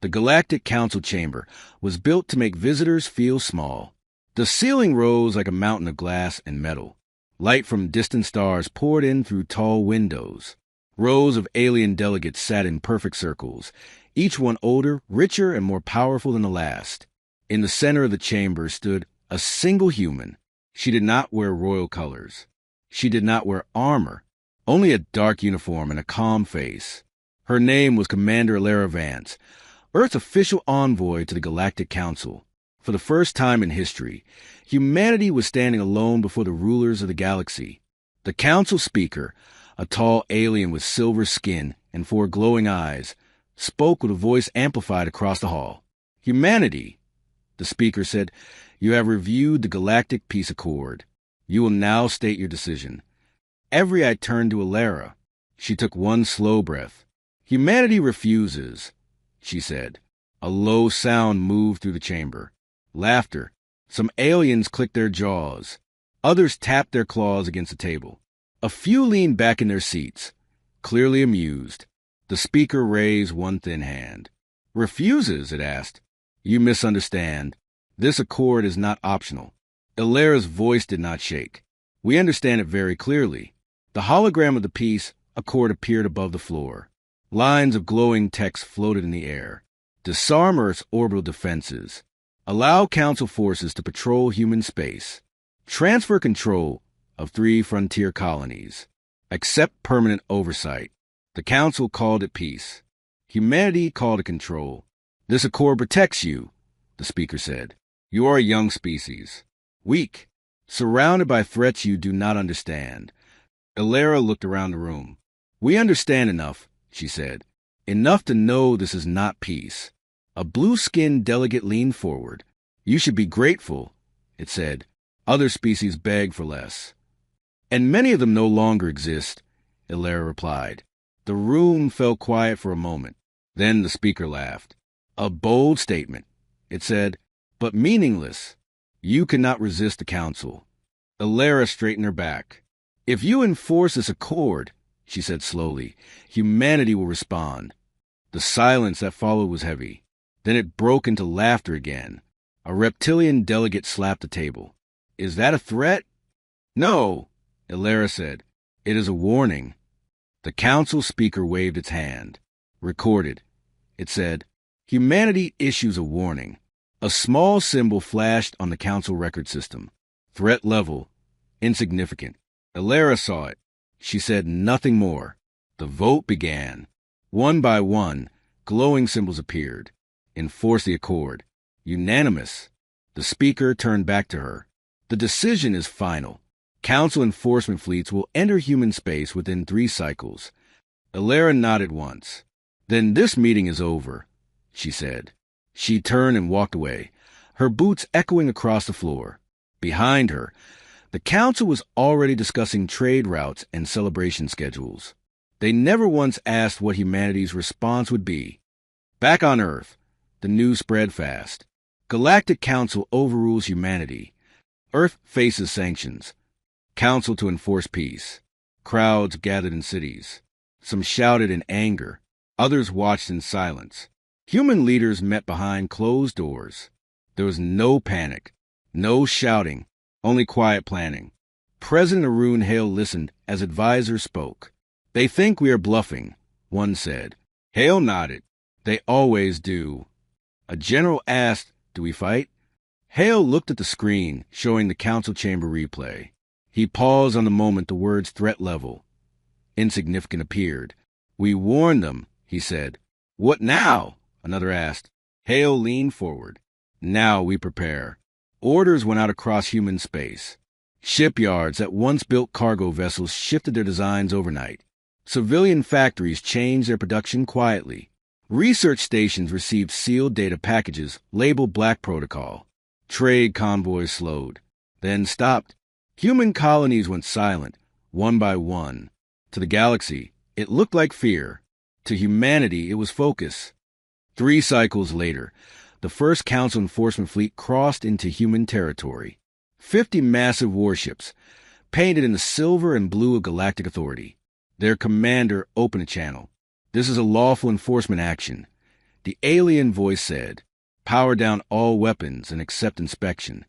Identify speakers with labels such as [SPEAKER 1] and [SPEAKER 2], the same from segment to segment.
[SPEAKER 1] The Galactic Council chamber was built to make visitors feel small. The ceiling rose like a mountain of glass and metal. Light from distant stars poured in through tall windows. Rows of alien delegates sat in perfect circles, each one older, richer, and more powerful than the last. In the center of the chamber stood a single human. She did not wear royal colors. She did not wear armor, only a dark uniform and a calm face. Her name was Commander Alara Vance, Earth's official envoy to the Galactic Council. For the first time in history, humanity was standing alone before the rulers of the galaxy. The council speaker, a tall alien with silver skin and 4 glowing eyes, spoke with a voice amplified across the hall. "Humanity," the speaker said, "you have reviewed the Galactic Peace Accord. You will now state your decision." Every eye turned to Alara. She took one slow breath. "Humanity refuses," she said. A low sound moved through the chamber. Laughter. Some aliens clicked their jaws. Others tapped their claws against the table. A few leaned back in their seats, clearly amused. The speaker raised one thin hand. "Refuses?" it asked. "You misunderstand. This accord is not optional." Alara's voice did not shake. "We understand it very clearly." The hologram of the peace accord appeared above the floor. Lines of glowing text floated in the air. "Disarm Earth's orbital defenses. Allow Council forces to patrol human space. Transfer control of 3 frontier colonies. Accept permanent oversight." The Council called it peace. Humanity called it control. "This accord protects you," the speaker said. "You are a young species. Weak. Surrounded by threats you do not understand." Alara looked around the room. "We understand enough," she said. "Enough to know this is not peace." A blue-skinned delegate leaned forward. "You should be grateful," it said. "Other species beg for less." "And many of them no longer exist," Alara replied. The room fell quiet for a moment. Then the speaker laughed. "A bold statement," it said, "but meaningless. You cannot resist the Council." Alara straightened her back. "If you enforce this accord," she said slowly, "humanity will respond." The silence that followed was heavy. Then it broke into laughter again. A reptilian delegate slapped the table. "Is that a threat?" "No," Alara said. "It is a warning." The council speaker waved its hand. "Recorded." It said, "Humanity issues a warning." A small symbol flashed on the council record system. Threat level, insignificant. Alara saw it. She said nothing more. The vote began. One by one, glowing symbols appeared. Enforce the accord. Unanimous. The speaker turned back to her. "The decision is final. Council enforcement fleets will enter human space within 3 cycles." Alara nodded once. "Then this meeting is over," she said. She turned and walked away, her boots echoing across the floor. Behind her, the council was already discussing trade routes and celebration schedules. They never once asked what humanity's response would be. Back on Earth, the news spread fast. Galactic Council overrules humanity. Earth faces sanctions. Council to enforce peace. Crowds gathered in cities. Some shouted in anger. Others watched in silence. Human leaders met behind closed doors. There was no panic, no shouting, only quiet planning. President Arun Hale listened as advisors spoke. "They think we are bluffing," one said. Hale nodded. "They always do." A general asked, "Do we fight?" Hale looked at the screen, showing the council chamber replay. He paused on the moment the words "threat level" insignificant appeared. "We warned them," he said. "What now?" another asked. Hale leaned forward. "Now we prepare." Orders went out across human space. Shipyards that once built cargo vessels shifted their designs overnight. Civilian factories changed their production quietly. Research stations received sealed data packages labeled Black Protocol. Trade convoys slowed, then stopped. Human colonies went silent, one by one. To the galaxy, it looked like fear. To humanity, it was focus. 3 cycles later, the first Council enforcement fleet crossed into human territory. 50 massive warships, painted in the silver and blue of Galactic Authority. Their commander opened a channel. "This is a lawful enforcement action. The alien voice said, "Power down all weapons and accept inspection."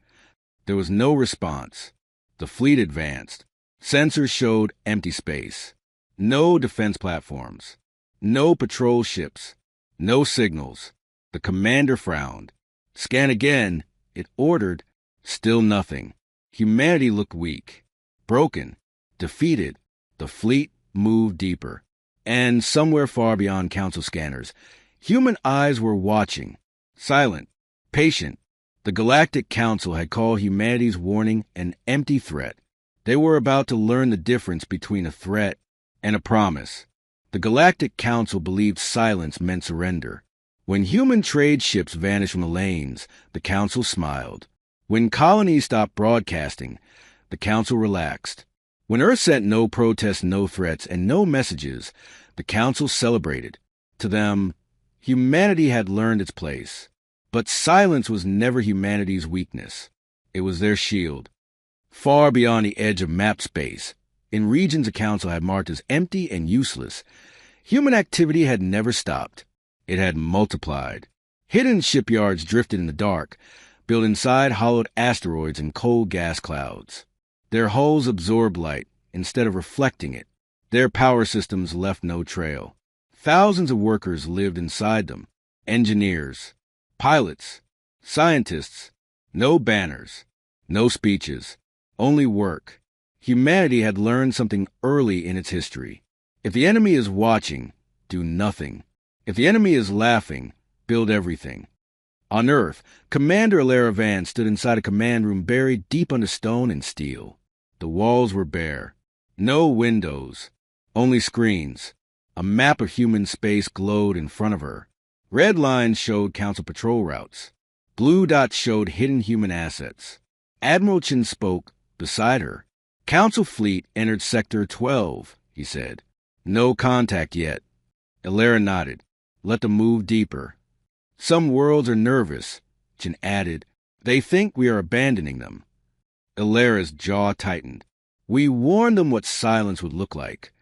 [SPEAKER 1] There was no response. The fleet advanced. Sensors showed empty space. No defense platforms. No patrol ships. No signals. The commander frowned. "Scan again," it ordered. Still nothing. Humanity looked weak, broken, defeated. The fleet moved deeper. And somewhere far beyond Council scanners, human eyes were watching, silent, patient. The Galactic Council had called humanity's warning an empty threat. They were about to learn the difference between a threat and a promise. The Galactic Council believed silence meant surrender. When human trade ships vanished from the lanes, the Council smiled. When colonies stopped broadcasting, the Council relaxed. When Earth sent no protests, no threats, and no messages, the Council celebrated. To them, humanity had learned its place. But silence was never humanity's weakness. It was their shield. Far beyond the edge of map space, in regions the Council had marked as empty and useless, human activity had never stopped. It had multiplied. Hidden shipyards drifted in the dark, built inside hollowed asteroids and cold gas clouds. Their hulls absorbed light instead of reflecting it. Their power systems left no trail. Thousands of workers lived inside them. Engineers, pilots, scientists. No banners, no speeches, only work. Humanity had learned something early in its history. If the enemy is watching, do nothing. If the enemy is laughing, build everything. On Earth, Commander Alara Van stood inside a command room buried deep under stone and steel. The walls were bare. No windows. Only screens. A map of human space glowed in front of her. Red lines showed Council patrol routes. Blue dots showed hidden human assets. Admiral Chin spoke beside her. "Council fleet entered Sector 12, he said. "No contact yet." Alara nodded. "Let them move deeper." "Some worlds are nervous," Chin added. "They think we are abandoning them." Alara's jaw tightened. "We warned them what silence would look like."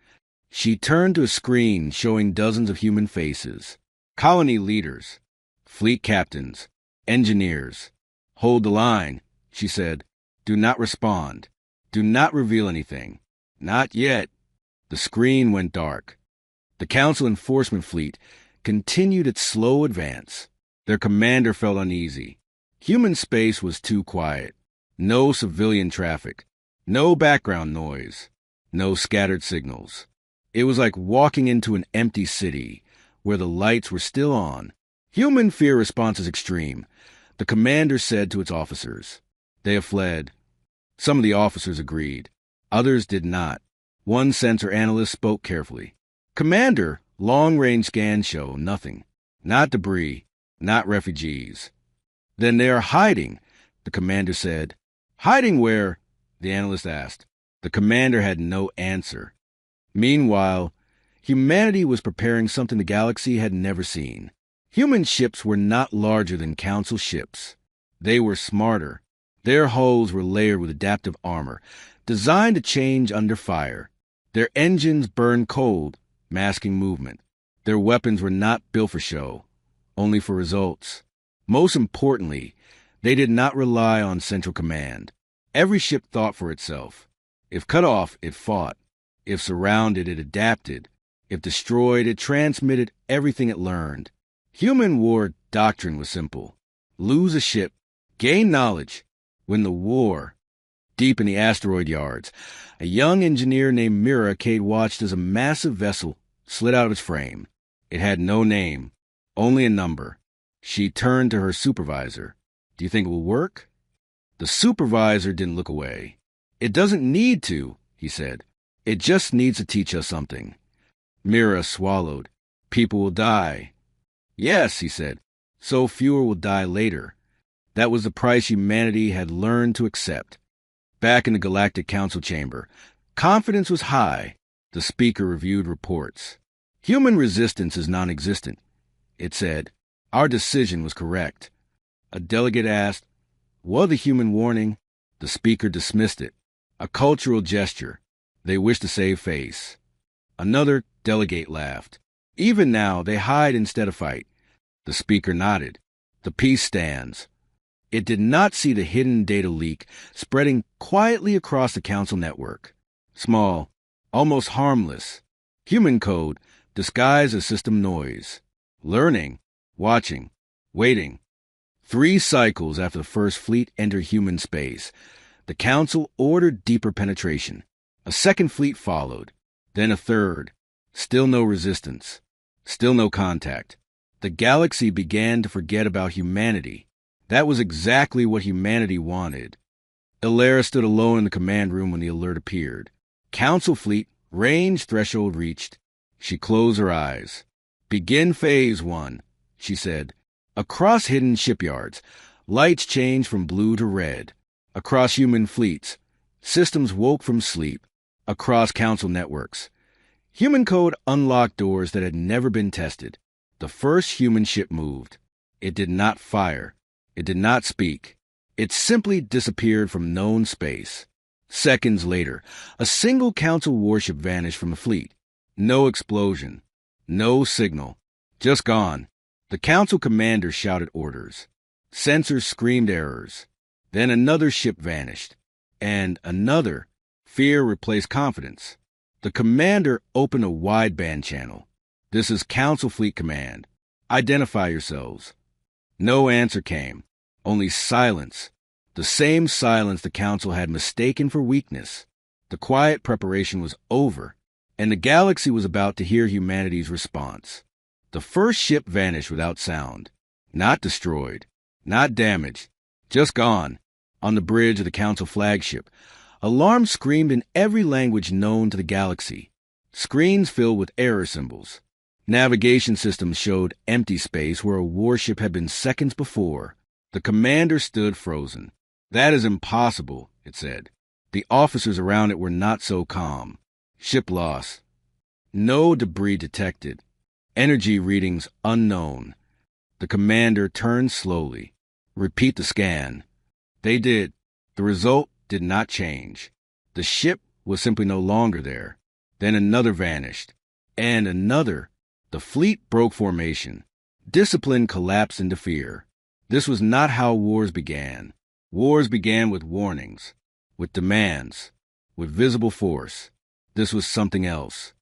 [SPEAKER 1] She turned to a screen showing dozens of human faces. Colony leaders, fleet captains, engineers. "Hold the line," she said. "Do not respond. Do not reveal anything. Not yet." The screen went dark. The Council enforcement fleet continued its slow advance. Their commander felt uneasy. Human space was too quiet. No civilian traffic. No background noise. No scattered signals. It was like walking into an empty city where the lights were still on. Human fear response is extreme, the commander said to its officers. They have fled. Some of the officers agreed. Others did not. One sensor analyst spoke carefully. "Commander, long-range scans show nothing. Not debris, not refugees." "Then they are hiding," the commander said. "Hiding where?" the analyst asked. The commander had no answer. Meanwhile, humanity was preparing something the galaxy had never seen. Human ships were not larger than Council ships. They were smarter. Their hulls were layered with adaptive armor, designed to change under fire. Their engines burned cold, masking movement. Their weapons were not built for show, only for results. Most importantly, they did not rely on central command. Every ship thought for itself. If cut off, it fought. If surrounded, it adapted. If destroyed, it transmitted everything it learned. Human war doctrine was simple. Lose a ship, gain knowledge, win the war. Deep in the asteroid yards, a young engineer named Mira Cade watched as a massive vessel slid out of its frame. It had no name, only a number. She turned to her supervisor. "Do you think it will work?" The supervisor didn't look away. "It doesn't need to," he said. "It just needs to teach us something." Mira swallowed. "People will die." "Yes," he said. "So fewer will die later." That was the price humanity had learned to accept. Back in the Galactic Council chamber, confidence was high. The speaker reviewed reports. "Human resistance is non-existent," it said. "Our decision was correct." A delegate asked, "What of the human warning?" The speaker dismissed it. A cultural gesture. They wish to save face. Another delegate laughed. "Even now, they hide instead of fight. The speaker nodded. The piece stands. It did not see the hidden data leak spreading quietly across the council network. Small, almost harmless. Human code disguised as system noise. Learning, watching, waiting. 3 cycles after the first fleet entered human space, the council ordered deeper penetration. A second fleet followed, then a third. Still no resistance. Still no contact. The galaxy began to forget about humanity. That was exactly what humanity wanted. Ilara stood alone in the command room when the alert appeared. Council fleet, range threshold reached. She closed her eyes. Begin phase 1, she said. Across hidden shipyards, lights changed from blue to red. Across human fleets, systems woke from sleep. Across council networks, human code unlocked doors that had never been tested. The first human ship moved. It did not fire. It did not speak. It simply disappeared from known space. Seconds later, a single council warship vanished from the fleet. No explosion. No signal. Just gone. The council commander shouted orders. Sensors screamed errors. Then another ship vanished. And another. Fear replaced confidence. The commander opened a wideband channel. This is Council Fleet Command. Identify yourselves. No answer came. Only silence. The same silence the council had mistaken for weakness. The quiet preparation was over, and the galaxy was about to hear humanity's response. The first ship vanished without sound. Not destroyed. Not damaged. Just gone. On the bridge of the council flagship, alarms screamed in every language known to the galaxy. Screens filled with error symbols. Navigation systems showed empty space where a warship had been seconds before. The commander stood frozen. That is impossible, it said. The officers around it were not so calm. Ship lost. No debris detected. Energy readings unknown. The commander turned slowly. Repeat the scan. They did. The result did not change. The ship was simply no longer there. Then another vanished. And another. The fleet broke formation. Discipline collapsed into fear. This was not how wars began. Wars began with warnings, with demands, with visible force. This was something else.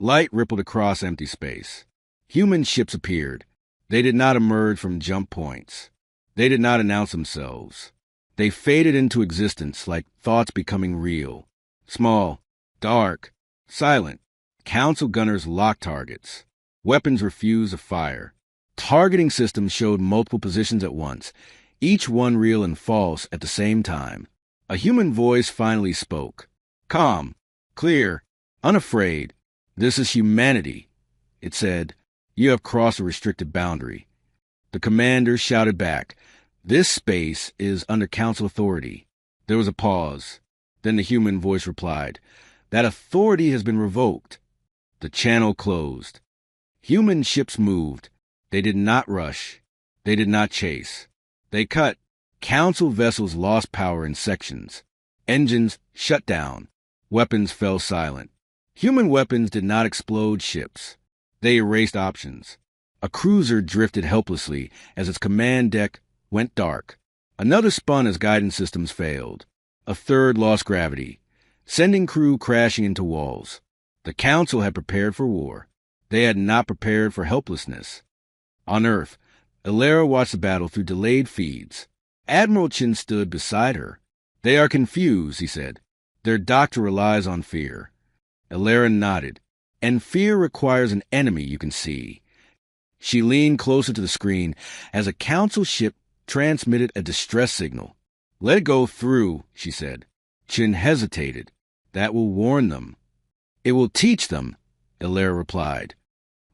[SPEAKER 1] Light rippled across empty space. Human ships appeared. They did not emerge from jump points. They did not announce themselves. They faded into existence like thoughts becoming real. Small, dark, silent. Council gunners locked targets. Weapons refused to fire. Targeting systems showed multiple positions at once, each one real and false at the same time. A human voice finally spoke. Calm, clear, unafraid. This is humanity. It said, you have crossed a restricted boundary. The commander shouted back, this space is under council authority. There was a pause. Then the human voice replied, that authority has been revoked. The channel closed. Human ships moved. They did not rush. They did not chase. They cut. Council vessels lost power in sections. Engines shut down. Weapons fell silent. Human weapons did not explode ships. They erased options. A cruiser drifted helplessly as its command deck went dark. Another spun as guidance systems failed. A third lost gravity, sending crew crashing into walls. The council had prepared for war. They had not prepared for helplessness. On Earth, Ilara watched the battle through delayed feeds. Admiral Chin stood beside her. They are confused, he said. Their doctor relies on fear. Ilara nodded. And fear requires an enemy you can see. She leaned closer to the screen as a council ship transmitted a distress signal. Let it go through, she said. Chin hesitated. That will warn them. It will teach them, Ilara replied.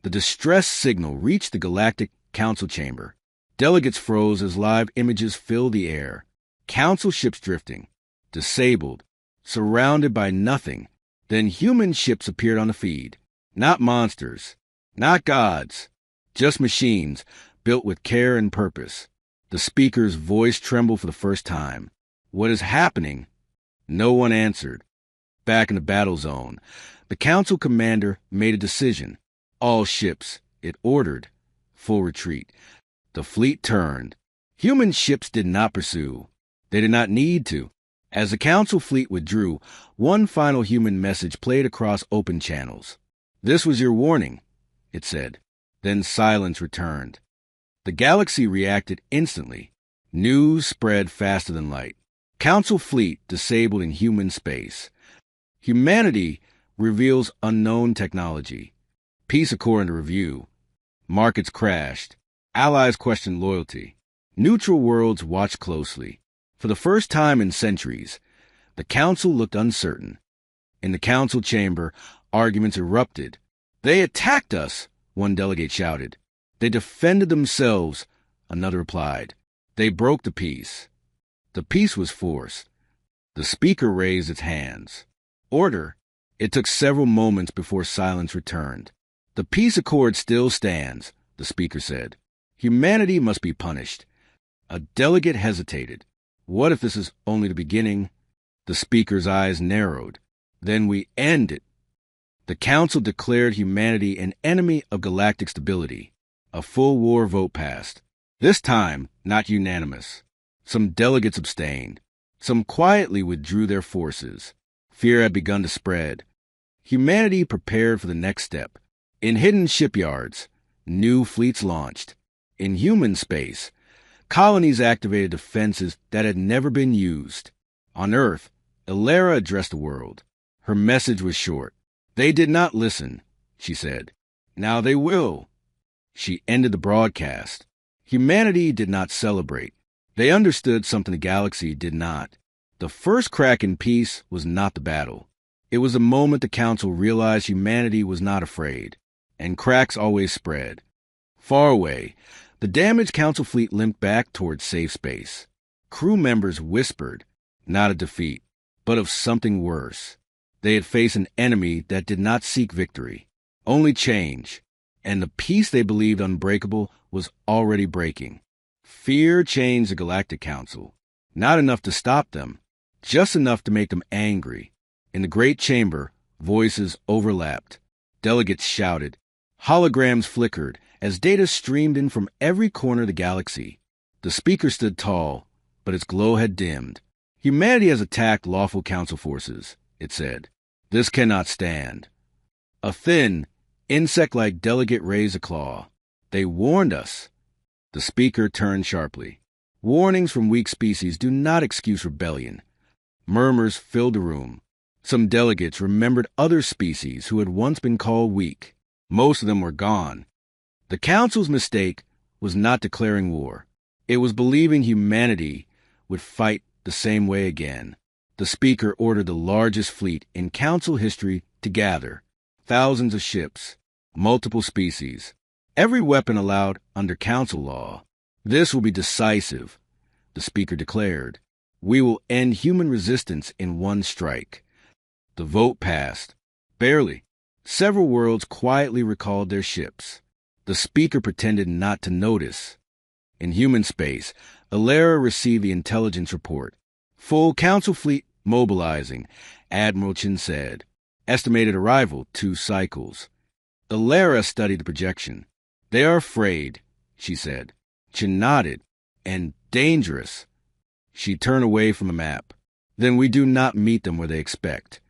[SPEAKER 1] The distress signal reached the Galactic Council chamber. Delegates froze as live images filled the air. Council ships drifting, disabled, surrounded by nothing. Then human ships appeared on the feed. Not monsters, not gods, just machines built with care and purpose. The speaker's voice trembled for the first time. What is happening? No one answered. Back in the battle zone, the council commander made a decision. All ships, it ordered, full retreat. The fleet turned. Human ships did not pursue. They did not need to. As the Council fleet withdrew, one final human message played across open channels. "This was your warning," it said. Then silence returned. The galaxy reacted instantly. News spread faster than light. Council fleet disabled in human space. Humanity reveals unknown technology. Peace according to review. Markets crashed. Allies questioned loyalty. Neutral worlds watched closely. For the first time in centuries, the Council looked uncertain. In the Council chamber, arguments erupted. "They attacked us," one delegate shouted. "They defended themselves," another replied. "They broke the peace." The peace was forced. The speaker raised its hands. "Order." It took several moments before silence returned. "The peace accord still stands," the speaker said. "Humanity must be punished." A delegate hesitated. "What if this is only the beginning?" The speaker's eyes narrowed. "Then we end it." The Council declared humanity an enemy of galactic stability. A full war vote passed. This time, not unanimous. Some delegates abstained. Some quietly withdrew their forces. Fear had begun to spread. Humanity prepared for the next step. In hidden shipyards, new fleets launched. In human space, colonies activated defenses that had never been used. On Earth, Elara addressed the world. Her message was short. "They did not listen," she said. "Now they will." She ended the broadcast. Humanity did not celebrate. They understood something the galaxy did not. The first crack in peace was not the battle. It was the moment the Council realized humanity was not afraid. And cracks always spread. Far away, the damaged Council fleet limped back towards safe space. Crew members whispered, not of defeat, but of something worse. They had faced an enemy that did not seek victory, only change, and the peace they believed unbreakable was already breaking. Fear changed the Galactic Council. Not enough to stop them, just enough to make them angry. In the great chamber, voices overlapped. Delegates shouted. Holograms flickered as data streamed in from every corner of the galaxy. The speaker stood tall, but its glow had dimmed. "Humanity has attacked lawful Council forces," it said. "This cannot stand." A thin, insect-like delegate raised a claw. "They warned us." The speaker turned sharply. "Warnings from weak species do not excuse rebellion." Murmurs filled the room. Some delegates remembered other species who had once been called weak. Most of them were gone. The Council's mistake was not declaring war. It was believing humanity would fight the same way again. The speaker ordered the largest fleet in Council history to gather. Thousands of ships, multiple species, every weapon allowed under Council law. "This will be decisive," the speaker declared. "We will end human resistance in one strike." The vote passed. Barely. Several worlds quietly recalled their ships. The speaker pretended not to notice. In human space, Elara received the intelligence report. "Full Council fleet mobilizing," Admiral Chin said. "Estimated arrival 2 cycles." Elara studied the projection. "They are afraid," she said. Chin nodded. "And dangerous." She turned away from the map. "Then we do not meet them where they expect."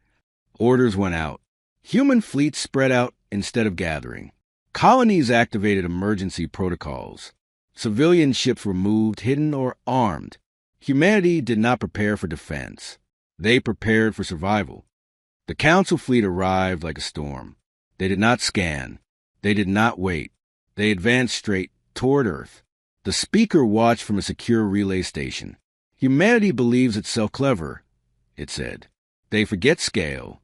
[SPEAKER 1] Orders went out. Human fleets spread out instead of gathering. Colonies activated emergency protocols. Civilian ships were moved, hidden, or armed. Humanity did not prepare for defense. They prepared for survival. The Council fleet arrived like a storm. They did not scan. They did not wait. They advanced straight toward Earth. The speaker watched from a secure relay station. "Humanity believes itself clever," it said. "They forget scale."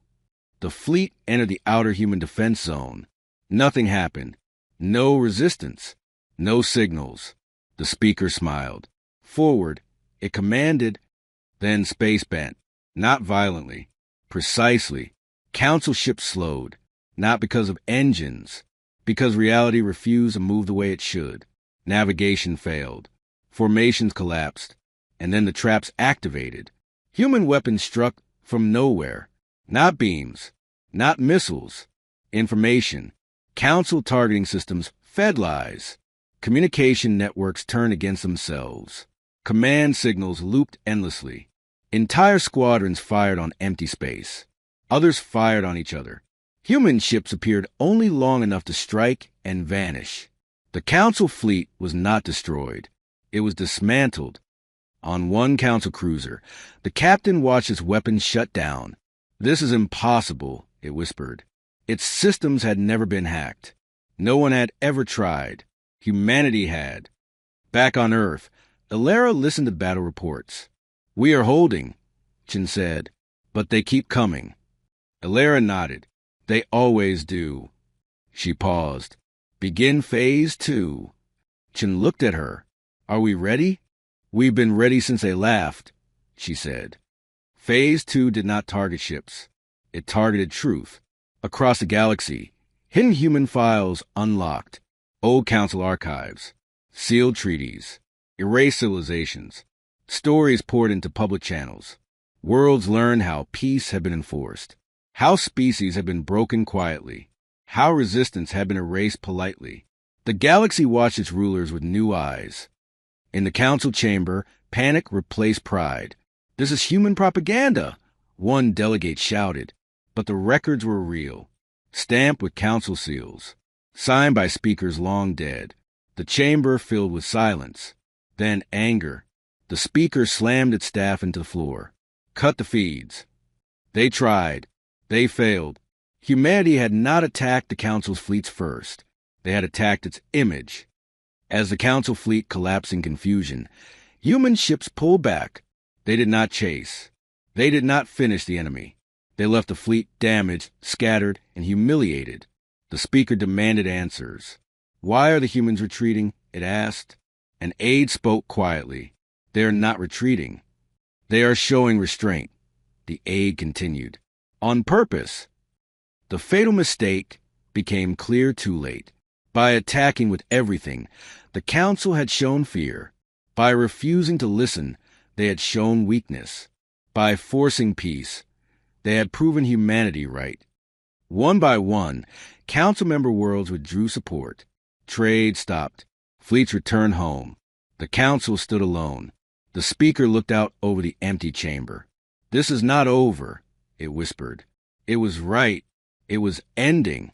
[SPEAKER 1] The fleet entered the outer human defense zone. Nothing happened. No resistance. No signals. The speaker smiled. "Forward," it commanded. Then space bent. Not violently. Precisely. Council ships slowed. Not because of engines. Because reality refused to move the way it should. Navigation failed. Formations collapsed. And then the traps activated. Human weapons struck from nowhere. Not beams. Not missiles. Information. Council targeting systems fed lies. Communication networks turned against themselves. Command signals looped endlessly. Entire squadrons fired on empty space. Others fired on each other. Human ships appeared only long enough to strike and vanish. The Council fleet was not destroyed. It was dismantled. On one Council cruiser, the captain watched its weapons shut down. "This is impossible," it whispered. Its systems had never been hacked. No one had ever tried. Humanity had. Back on Earth, Elara listened to battle reports. "We are holding," Chin said, "but they keep coming." Elara nodded. "They always do." She paused. "Begin Phase 2. Chin looked at her. "Are we ready?" "We've been ready since they laughed," she said. Phase 2 did not target ships. It targeted truth. Across the galaxy, hidden human files unlocked. Old Council archives. Sealed treaties. Erased civilizations. Stories poured into public channels. Worlds learned how peace had been enforced. How species had been broken quietly. How resistance had been erased politely. The galaxy watched its rulers with new eyes. In the Council chamber, panic replaced pride. "This is human propaganda," one delegate shouted. But the records were real. Stamped with Council seals. Signed by speakers long dead. The chamber filled with silence. Then anger. The speaker slammed its staff into the floor. "Cut the feeds." They tried. They failed. Humanity had not attacked the Council's fleets first. They had attacked its image. As the Council fleet collapsed in confusion, human ships pulled back. They did not chase. They did not finish the enemy. They left the fleet damaged, scattered, and humiliated. The speaker demanded answers. "Why are the humans retreating?" it asked. An aide spoke quietly. "They are not retreating. They are showing restraint." The aide continued. "On purpose." The fatal mistake became clear too late. By attacking with everything, the Council had shown fear. By refusing to listen, they had shown weakness. By forcing peace, they had proven humanity right. One by one, Council member worlds withdrew support. Trade stopped. Fleets returned home. The Council stood alone. The speaker looked out over the empty chamber. "This is not over," it whispered. It was right. It was ending.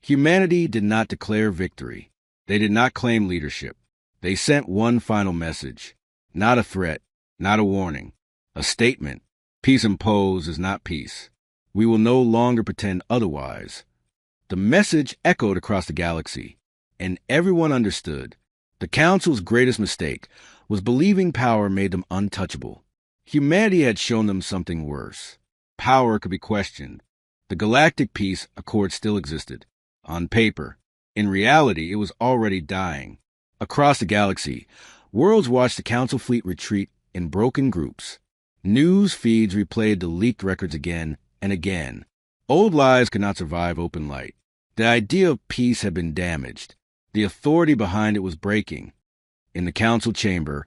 [SPEAKER 1] Humanity did not declare victory. They did not claim leadership. They sent one final message. Not a threat, not a warning. A statement. Peace imposed is not peace. We will no longer pretend otherwise. The message echoed across the galaxy, and everyone understood. The Council's greatest mistake was believing power made them untouchable. Humanity had shown them something worse. Power could be questioned. The Galactic Peace Accord still existed. On paper. In reality, it was already dying. Across the galaxy, worlds watched the Council fleet retreat in broken groups. News feeds replayed the leaked records again and again. Old lies could not survive open light. The idea of peace had been damaged. The authority behind it was breaking. In the Council chamber,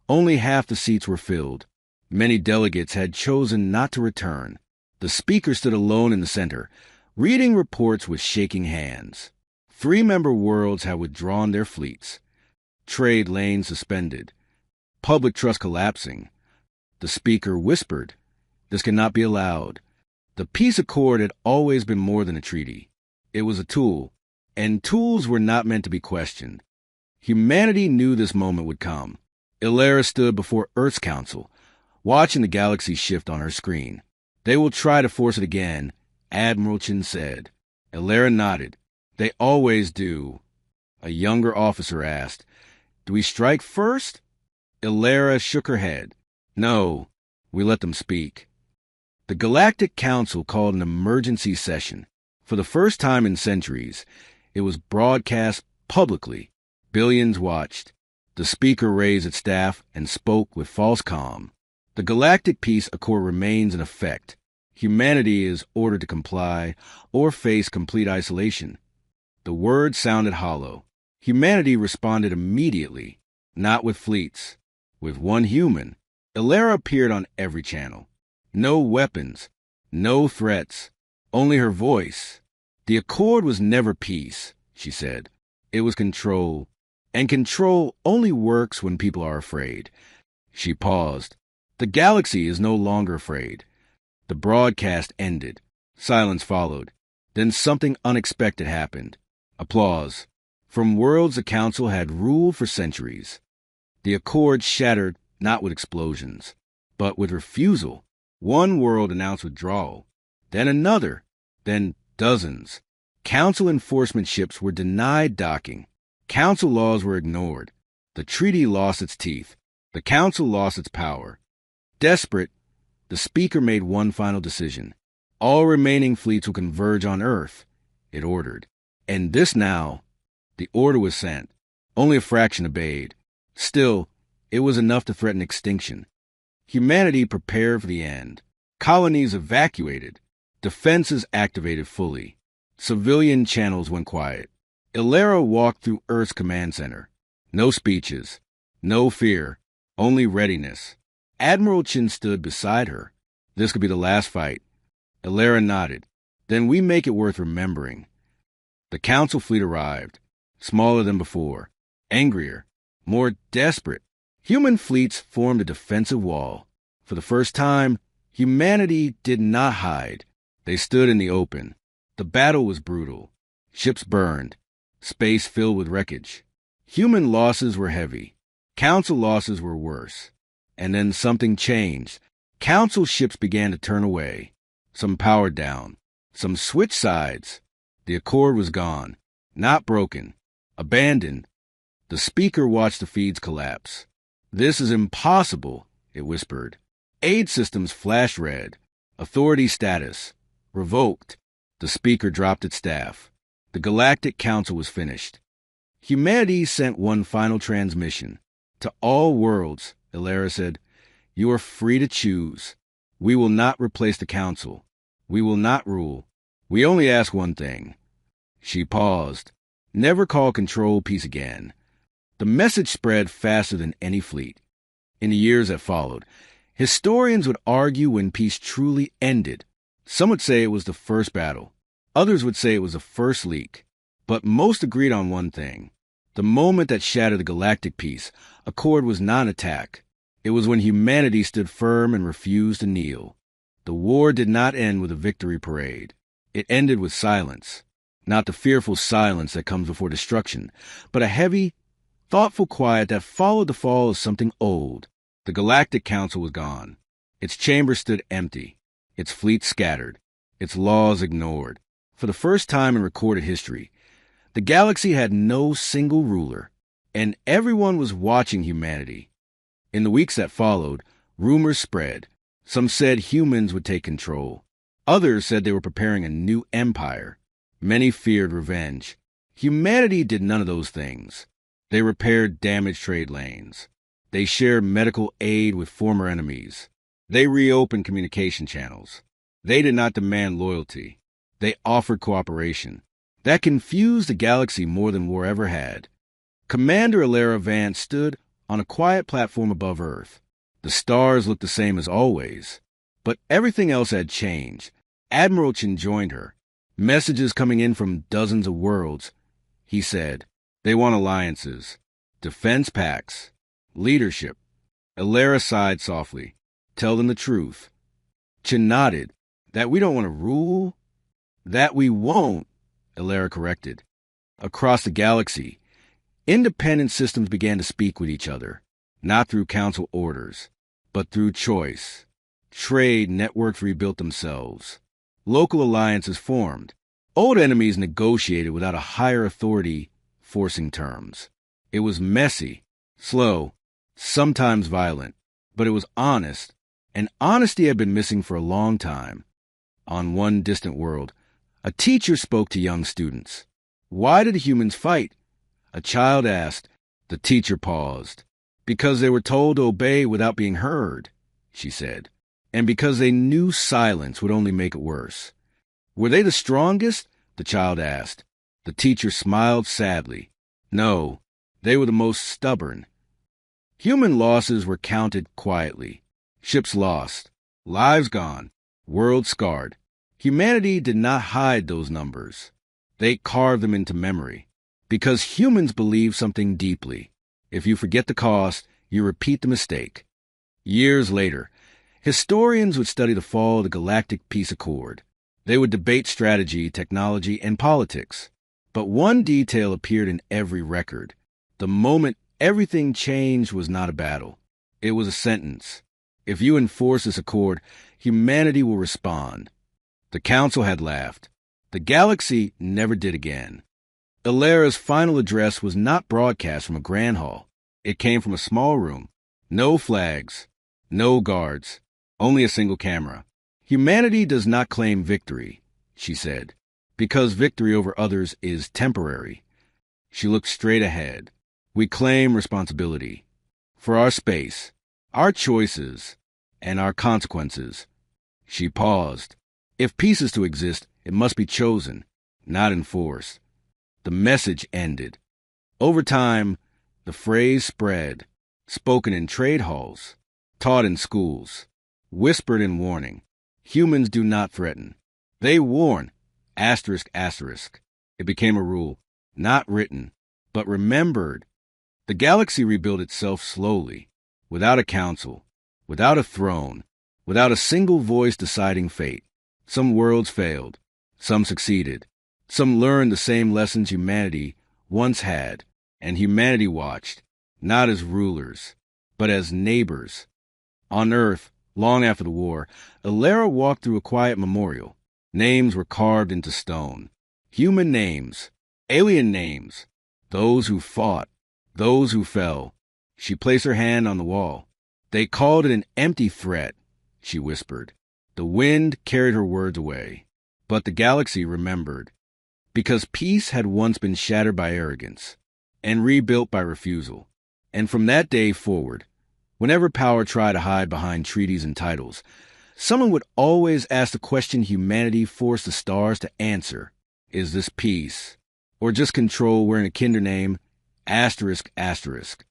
[SPEAKER 1] only half the seats were filled. Many delegates had chosen not to return. The speaker stood alone in the center, reading reports with shaking hands. 3-member worlds had withdrawn their fleets. Trade lanes suspended. Public trust collapsing. The speaker whispered, "This cannot be allowed." The peace accord had always been more than a treaty. It was a tool, and tools were not meant to be questioned. Humanity knew this moment would come. Elara stood before Earth's Council, watching the galaxy shift on her screen. "They will try to force it again," Admiral Chin said. Elara nodded. "They always do." A younger officer asked, "Do we strike first?" Elara shook her head. "No, we let them speak." The Galactic Council called an emergency session. For the first time in centuries, it was broadcast publicly. Billions watched. The speaker raised its staff and spoke with false calm. The Galactic Peace Accord remains in effect. Humanity is ordered to comply or face complete isolation. The words sounded hollow. Humanity responded immediately, not with fleets, with one human. Elara appeared on every channel. No weapons, no threats, only her voice. "The Accord was never peace," she said. "It was control. And control only works when people are afraid. She paused. The galaxy is no longer afraid. The broadcast ended. Silence followed. Then something unexpected happened. Applause. From worlds the council had ruled for centuries. The accord shattered not with explosions, but with refusal. One world announced withdrawal, then another, then dozens. Council enforcement ships were denied docking. Council laws were ignored. The treaty lost its teeth. The council lost its power. Desperate, the speaker made one final decision. All remaining fleets will converge on Earth, it ordered. And this now, the order was sent. Only a fraction obeyed. Still, it was enough to threaten extinction. Humanity prepared for the end. Colonies evacuated. Defenses activated fully. Civilian channels went quiet. Illyra walked through Earth's command center. No speeches. No fear. Only readiness. Admiral Chin stood beside her. This could be the last fight. Illyra nodded. Then we make it worth remembering. The council fleet arrived. Smaller than before. Angrier. More desperate. Human fleets formed a defensive wall. For the first time, humanity did not hide. They stood in the open. The battle was brutal. Ships burned. Space filled with wreckage. Human losses were heavy. Council losses were worse. And then something changed. Council ships began to turn away. Some powered down. Some switched sides. The accord was gone. Not broken. Abandoned. The speaker watched the feeds collapse. "This is impossible," it whispered. Aid systems flashed red. Authority status. Revoked. The speaker dropped its staff. The Galactic Council was finished. Humanity sent one final transmission. To all worlds, Illyra said, "You are free to choose. We will not replace the Council. We will not rule. We only ask one thing." She paused. "Never call control peace again." The message spread faster than any fleet. In the years that followed, historians would argue when peace truly ended. Some would say it was the first battle. Others would say it was the first leak. But most agreed on one thing. The moment that shattered the galactic peace accord was not an attack. It was when humanity stood firm and refused to kneel. The war did not end with a victory parade. It ended with silence. Not the fearful silence that comes before destruction, but a heavy, thoughtful quiet that followed the fall of something old. The Galactic Council was gone. Its chamber stood empty. Its fleet scattered. Its laws ignored. For the first time in recorded history, the galaxy had no single ruler, and everyone was watching humanity. In the weeks that followed, rumors spread. Some said humans would take control. Others said they were preparing a new empire. Many feared revenge. Humanity did none of those things. They repaired damaged trade lanes. They shared medical aid with former enemies. They reopened communication channels. They did not demand loyalty. They offered cooperation. That confused the galaxy more than war ever had. Commander Illyra Vance stood on a quiet platform above Earth. The stars looked the same as always. But everything else had changed. Admiral Chin joined her. Messages coming in from dozens of worlds. He said, "They want alliances. Defense pacts. Leadership." Illyra sighed softly. "Tell them the truth." Chin nodded. "That we don't want to rule?" "That we won't," Illyra corrected. Across the galaxy, independent systems began to speak with each other, not through council orders, but through choice. Trade networks rebuilt themselves. Local alliances formed. Old enemies negotiated without a higher authority forcing terms. It was messy, slow, sometimes violent, but it was honest, and honesty had been missing for a long time. On one distant world, a teacher spoke to young students. "Why did the humans fight?" A child asked. The teacher paused. "Because they were told to obey without being heard," she said. "And because they knew silence would only make it worse." "Were they the strongest?" the child asked. The teacher smiled sadly. "No, they were the most stubborn." Human losses were counted quietly. Ships lost. Lives gone. Worlds scarred. Humanity did not hide those numbers. They carved them into memory. Because humans believe something deeply. If you forget the cost, you repeat the mistake. Years later, historians would study the fall of the Galactic Peace Accord. They would debate strategy, technology, and politics. But one detail appeared in every record. The moment everything changed was not a battle. It was a sentence. If you enforce this accord, humanity will respond. The council had laughed. The galaxy never did again. Ilara's final address was not broadcast from a grand hall. It came from a small room. No flags, no guards, only a single camera. Humanity does not claim victory, she said, because victory over others is temporary. She looked straight ahead. We claim responsibility for our space, our choices, and our consequences. She paused. If peace is to exist, it must be chosen, not enforced. The message ended. Over time, the phrase spread, spoken in trade halls, taught in schools, whispered in warning. Humans do not threaten. They warn. Asterisk, asterisk. It became a rule, not written, but remembered. The galaxy rebuilt itself slowly, without a council, without a throne, without a single voice deciding fate. Some worlds failed. Some succeeded. Some learned the same lessons humanity once had, and humanity watched, not as rulers, but as neighbors. On Earth, long after the war, Ilara walked through a quiet memorial. Names were carved into stone. Human names, alien names, those who fought, those who fell. She placed her hand on the wall. They called it an empty threat, she whispered. The wind carried her words away. But the galaxy remembered. Because peace had once been shattered by arrogance and rebuilt by refusal. And from that day forward, whenever power tried to hide behind treaties and titles, someone would always ask the question humanity forced the stars to answer. Is this peace? Or just control wearing a kinder name? Asterisk, asterisk.